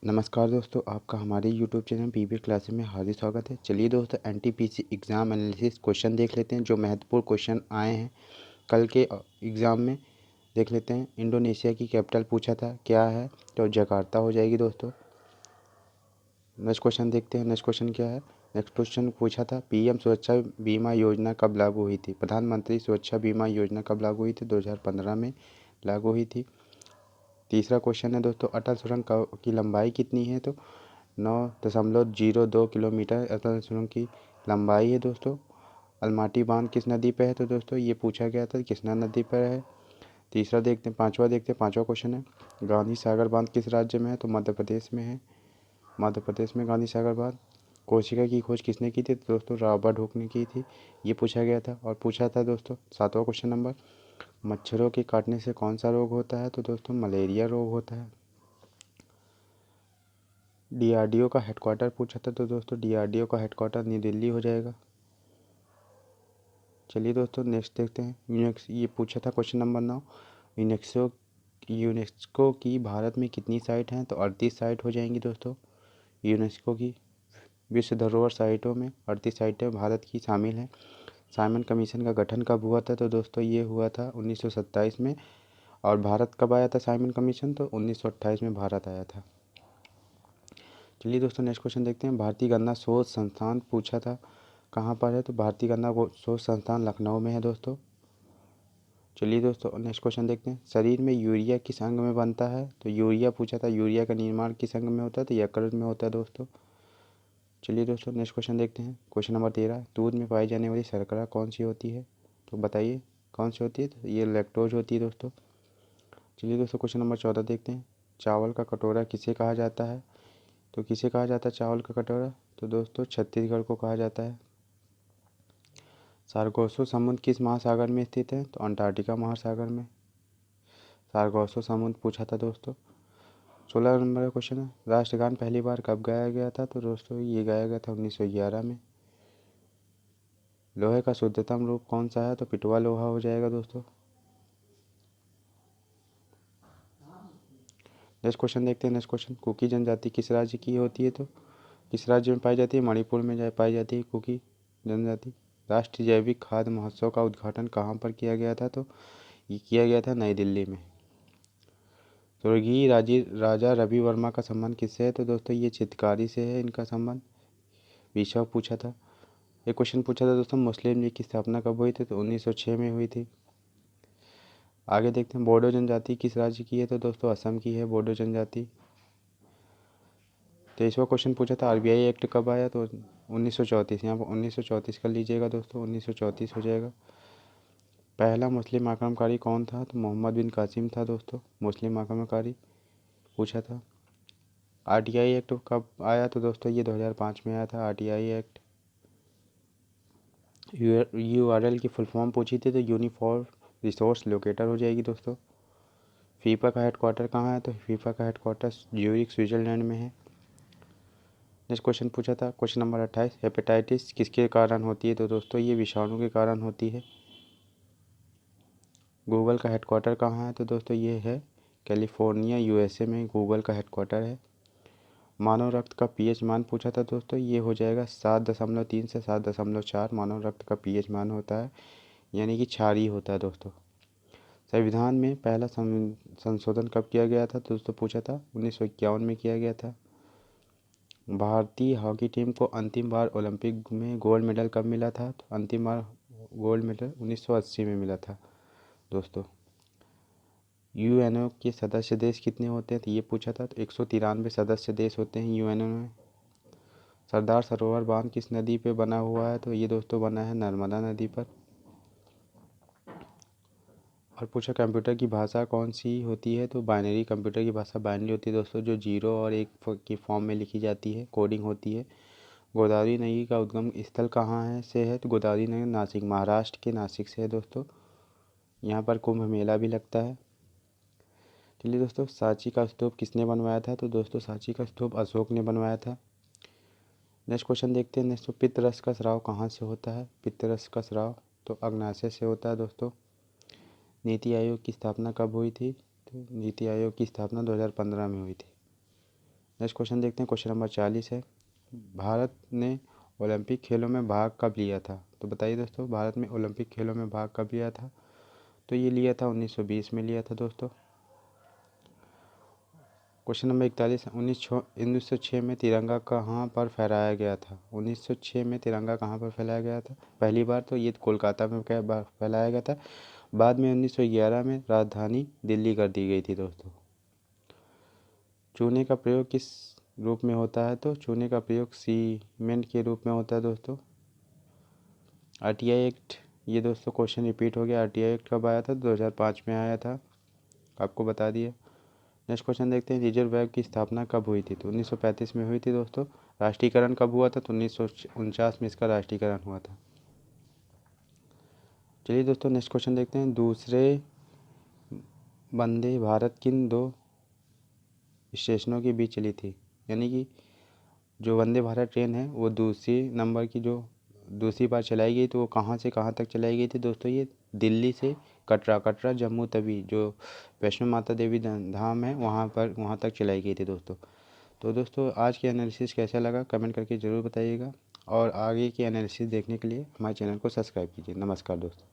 नमस्कार दोस्तों, आपका हमारे यूट्यूब चैनल पीबी क्लासेस में हार्दिक स्वागत है। चलिए दोस्तों, एनटीपीसी एग्ज़ाम एनालिसिस क्वेश्चन देख लेते हैं। जो महत्वपूर्ण क्वेश्चन आए हैं कल के एग्ज़ाम में, देख लेते हैं। इंडोनेशिया की कैपिटल पूछा था, क्या है? तो जकार्ता हो जाएगी दोस्तों। नेक्स्ट क्वेश्चन देखते हैं। नेक्स्ट क्वेश्चन क्या है? नेक्स्ट क्वेश्चन पूछा था, पीएम सुरक्षा बीमा योजना कब लागू हुई थी? प्रधानमंत्री सुरक्षा बीमा योजना कब लागू हुई थी? 2015 में लागू हुई थी। तीसरा क्वेश्चन है दोस्तों, अटल सुरंग की लंबाई कितनी है? तो 9.02 किलोमीटर अटल सुरंग की लंबाई है दोस्तों। अलमाटी बांध किस नदी पर है? तो दोस्तों ये पूछा गया था, कृष्णा नदी पर है। तीसरा देखते हैं। पांचवा क्वेश्चन है, गांधी सागर बांध किस राज्य में है? तो मध्य प्रदेश में है। मध्य प्रदेश में गांधी सागर बांध। कोशिका की खोज किसने की थी? तो दोस्तों रॉबर्ट हुक ने की थी। ये पूछा गया था। और पूछा था दोस्तों सातवां क्वेश्चन नंबर, मच्छरों के काटने से कौन सा रोग होता है? तो दोस्तों मलेरिया रोग होता है। डीआरडीओ का हेडक्वार्टर पूछा था, तो दोस्तों डीआरडीओ का हेडक्वार्टर नई दिल्ली हो जाएगा। चलिए दोस्तों नेक्स्ट देखते हैं। ये पूछा था क्वेश्चन नंबर 9, यूनेस्को की भारत में कितनी साइट हैं? तो 38 साइट हो जाएंगी दोस्तों। यूनेस्को की विश्व धरोहर साइटों में 38 साइटें भारत की शामिल हैं। साइमन कमीशन का गठन कब हुआ था? तो दोस्तों ये हुआ था 1927 में। और भारत कब आया था साइमन कमीशन? तो 1928 में भारत आया था। चलिए दोस्तों नेक्स्ट क्वेश्चन देखते हैं। भारतीय गन्ना शोध संस्थान पूछा था, कहाँ पर है? तो भारतीय गन्ना शोध संस्थान लखनऊ में है दोस्तों। चलिए दोस्तों नेक्स्ट क्वेश्चन देखते हैं। शरीर में यूरिया किस अंग में बनता है? तो यूरिया पूछा था, यूरिया का निर्माण किस अंग में होता है? तो यकृत में होता है दोस्तों। चलिए दोस्तों नेक्स्ट क्वेश्चन देखते हैं। क्वेश्चन नंबर 13, दूध में पाई जाने वाली शर्करा कौन सी होती है? तो बताइए कौन सी होती है? तो ये लैक्टोज होती है दोस्तों। चलिए दोस्तों क्वेश्चन नंबर 14 देखते हैं। चावल का कटोरा किसे कहा जाता है? तो किसे कहा जाता है चावल का कटोरा? तो दोस्तों छत्तीसगढ़ को कहा जाता है। सारगोसो समुद्र किस महासागर में स्थित है? तो अंटार्कटिका महासागर में सारगोसो समुद्र पूछा था दोस्तों। 16 नंबर का क्वेश्चन है, राष्ट्रगान पहली बार कब गाया गया था? तो दोस्तों ये गाया गया था 1911 में। लोहे का शुद्धतम रूप कौन सा है? तो पिटवा लोहा हो जाएगा दोस्तों। नेक्स्ट क्वेश्चन देखते हैं। नेक्स्ट क्वेश्चन, कुकी जनजाति किस राज्य की होती है? तो किस राज्य में पाई जाती है? मणिपुर में पाई जाती है कुकी जनजाति। राष्ट्रीय जैविक खाद्य महोत्सव का उद्घाटन कहाँ पर किया गया था? तो ये किया गया था नई दिल्ली में। स्वर्गीय राजा रवि वर्मा का संबंध किससे है? तो दोस्तों ये चित्रकारी से है इनका संबंध। विषय पूछा था। एक क्वेश्चन पूछा था दोस्तों, मुस्लिम लीग की स्थापना कब हुई थी? तो 1906 में हुई थी। आगे देखते हैं, बोडो जनजाति किस राज्य की है? तो दोस्तों असम की है बोडो जनजाति। 23वां क्वेश्चन पूछा था, आरबीआई एक्ट कब आया? तो 1934। यहाँ पर 1934 कर लीजिएगा दोस्तों, 1934 हो जाएगा। पहला मुस्लिम आक्रमणकारी कौन था? तो मोहम्मद बिन कासिम था दोस्तों, मुस्लिम आक्रमणकारी पूछा था। आरटीआई एक्ट कब आया? तो दोस्तों ये 2005 में आया था आरटीआई एक्ट। यूआरएल की फुल फॉर्म पूछी थी, तो यूनिफॉर्म रिसोर्स लोकेटर हो जाएगी दोस्तों। फीफा का हेडक्वार्टर कहाँ है? तो फीफा का हेडक्वार्टर ज्यूरिख स्विट्जरलैंड में है। नेक्स्ट क्वेश्चन पूछा था क्वेश्चन नंबर 28, हेपेटाइटिस किसके कारण होती है? तो दोस्तों ये विषाणु के कारण होती है। गूगल का हेडक्वार्टर कहाँ है? तो दोस्तों ये है कैलिफोर्निया यूएसए में गूगल का हेडक्वार्टर है। मानव रक्त का पीएच मान पूछा था दोस्तों, ये हो जाएगा 7.3 से 7.4 मानव रक्त का पीएच मान होता है, यानी कि क्षारीय होता है दोस्तों। संविधान में पहला संशोधन कब किया गया था? दोस्तों पूछा था 1951 में किया गया था। भारतीय हॉकी टीम को अंतिम बार ओलंपिक में गोल्ड मेडल कब मिला था? तो अंतिम बार गोल्ड मेडल 1980 में मिला था दोस्तों। यूएनओ के सदस्य देश कितने होते हैं? तो ये पूछा था। तो 193 सदस्य देश होते हैं यूएनओ में। सरदार सरोवर बांध किस नदी पे बना हुआ है? तो ये दोस्तों बना है नर्मदा नदी पर। और पूछा कंप्यूटर की भाषा कौन सी होती है? तो बाइनरी, कंप्यूटर की भाषा बाइनरी होती है दोस्तों, जो 0 और 1 की फॉर्म में लिखी जाती है, कोडिंग होती है। गोदावरी नदी का उद्गम स्थल कहाँ है से है? तो गोदावरी नदी नासिक, महाराष्ट्र के नासिक से है दोस्तों। यहाँ पर कुंभ मेला भी लगता है। चलिए दोस्तों, सांची का स्तूप किसने बनवाया था? तो दोस्तों सांची का स्तूप अशोक ने बनवाया था। नेक्स्ट क्वेश्चन देखते हैं। नेक्स्ट, पित्त रस का स्राव कहाँ से होता है? पित्त रस का स्राव तो अग्नाशय से होता है दोस्तों। नीति आयोग की स्थापना कब हुई थी? तो नीति आयोग की स्थापना 2015 में हुई थी। नेक्स्ट क्वेश्चन देखते हैं। क्वेश्चन नंबर 40 है, भारत ने ओलंपिक खेलों में भाग कब लिया था? तो बताइए दोस्तों, भारत में ओलंपिक खेलों में भाग कब लिया था? तो ये लिया था 1920 में लिया था दोस्तों। क्वेश्चन नंबर 41, 1906 में तिरंगा कहाँ पर फहराया गया था? 1906 में तिरंगा कहाँ पर फैलाया गया था? पहली बार तो ये कोलकाता में फैलाया गया था। बाद में 1911 में राजधानी दिल्ली कर दी गई थी दोस्तों। चूने का प्रयोग किस रूप में होता है? तो चूने का प्रयोग सीमेंट के रूप में होता है दोस्तों। आरटीआई एक्ट, ये दोस्तों क्वेश्चन रिपीट हो गया। आरटीआई एक्ट कब आया था? 2005 में आया था, आपको बता दिया। नेक्स्ट क्वेश्चन देखते हैं, रिजर्व बैंक की स्थापना कब हुई थी? तो 1935 में हुई थी दोस्तों। राष्ट्रीयकरण कब हुआ था? तो 1949 में इसका राष्ट्रीयकरण हुआ था। चलिए दोस्तों नेक्स्ट क्वेश्चन देखते हैं, दूसरे वंदे भारत किन दो स्टेशनों के बीच चली थी? यानी कि जो वंदे भारत ट्रेन है वो दूसरी नंबर की जो दूसरी बार चलाई गई तो वो कहाँ से कहाँ तक चलाई गई थी दोस्तों? ये दिल्ली से कटरा, कटरा जम्मू तवी जो वैष्णो माता देवी धाम है वहाँ तक चलाई गई थी दोस्तों। तो दोस्तों आज के एनालिसिस कैसा लगा कमेंट करके ज़रूर बताइएगा, और आगे की एनालिसिस देखने के लिए हमारे चैनल को सब्सक्राइब कीजिए। नमस्कार दोस्तों।